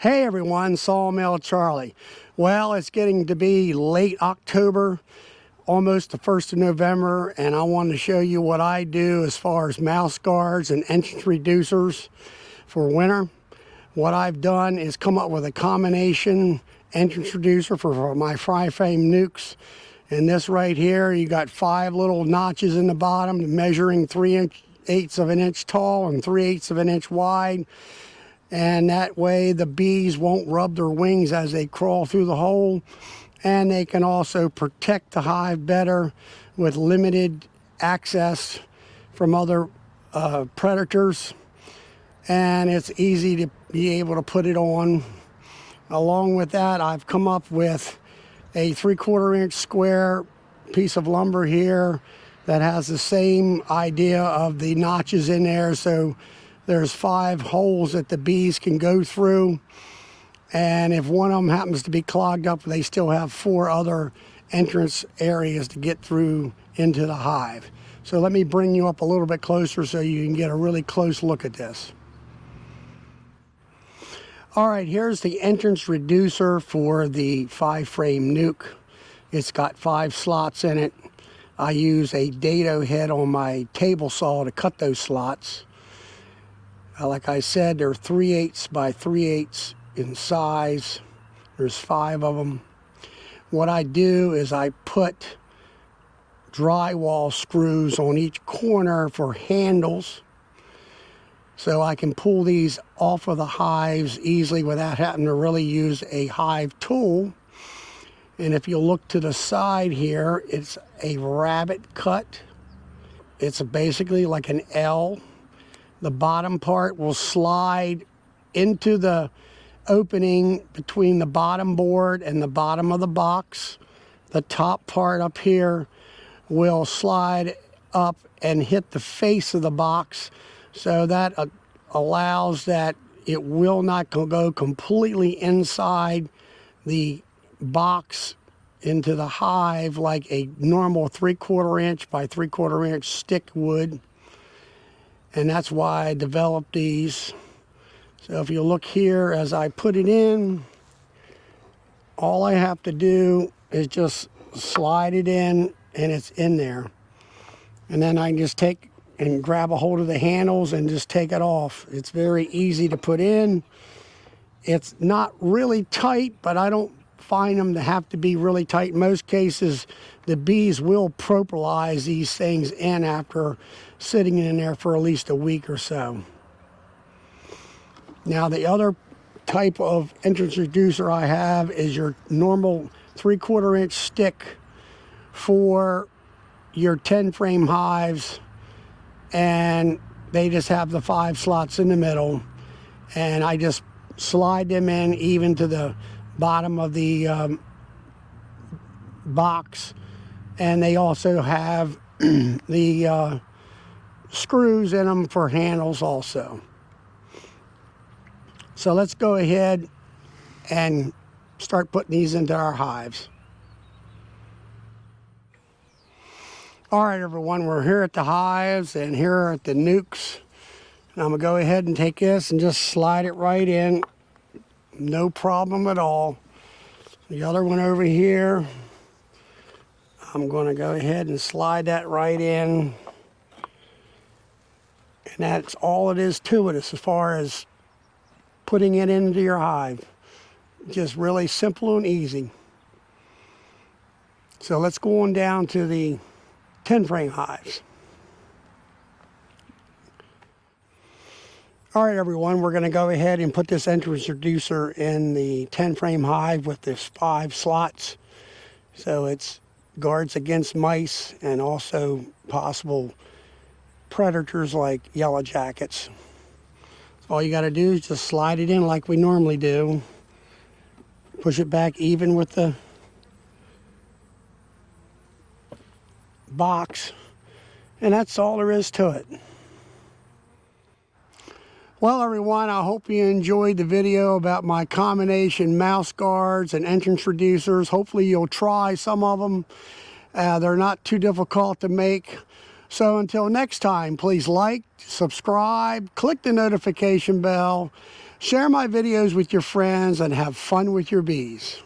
Hey everyone, Sawmill Charlie. Well, it's getting to be late October, almost the 1st of November, and I wanted to show you what I do as far as mouse guards and entrance reducers for winter. What I've done is come up with a combination entrance reducer for my fry frame nukes. And this right here, you got 5 little notches in the bottom measuring 3/8 of an inch tall and 3/8 of an inch wide. And that way the bees won't rub their wings as they crawl through the hole, and they can also protect the hive better with limited access from other predators, and it's easy to be able to put it on. Along with that, I've come up with a 3/4 inch square piece of lumber here that has the same idea of the notches in there, so there's 5 holes that the bees can go through, and if one of them happens to be clogged up, they still have 4 other entrance areas to get through into the hive. So let me bring you up a little bit closer so you can get a really close look at this. All right, here's the entrance reducer for the 5-frame nuke. It's got 5 slots in it. I use a dado head on my table saw to cut those slots. Like I said, they're 3/8 by 3/8 in size. There's 5 of them. What I do is I put drywall screws on each corner for handles, so I can pull these off of the hives easily without having to really use a hive tool. And if you look to the side here, it's a rabbet cut. It's basically like an L. The bottom part will slide into the opening between the bottom board and the bottom of the box. The top part up here will slide up and hit the face of the box, so that allows that it will not go completely inside the box into the hive like a normal 3/4 inch by 3/4 inch stick would. And that's why I developed these. So if you look here, as I put it in, all I have to do is just slide it in, and it's in there. And then I can just take and grab a hold of the handles and just take it off. It's very easy to put in. It's not really tight, but I don't find them to have to be really tight. In most cases, the bees will propolize these things in after sitting in there for at least a week or so. Now, the other type of entrance reducer I have is your normal 3/4 inch stick for your 10-frame hives, and they just have the 5 slots in the middle, and I just slide them in even to the bottom of the box, and they also have the screws in them for handles also. So let's go ahead and start putting these into our hives. All right, everyone, we're here at the hives and here at the nukes, and I'm gonna go ahead and take this and just slide it right in. No problem at all. The other one over here, I'm going to go ahead and slide that right in. And that's all it is to it as far as putting it into your hive. Just really simple and easy. So let's go on down to the 10-frame hives. All right, everyone, we're going to go ahead and put this entrance reducer in the 10-frame hive with this 5 slots. So it's guards against mice and also possible predators like yellow jackets. All you got to do is just slide it in like we normally do. Push it back even with the box, and that's all there is to it. Well, everyone, I hope you enjoyed the video about my combination mouse guards and entrance reducers. Hopefully you'll try some of them. They're not too difficult to make. So until next time, please like, subscribe, click the notification bell, Share my videos with your friends and have fun with your bees.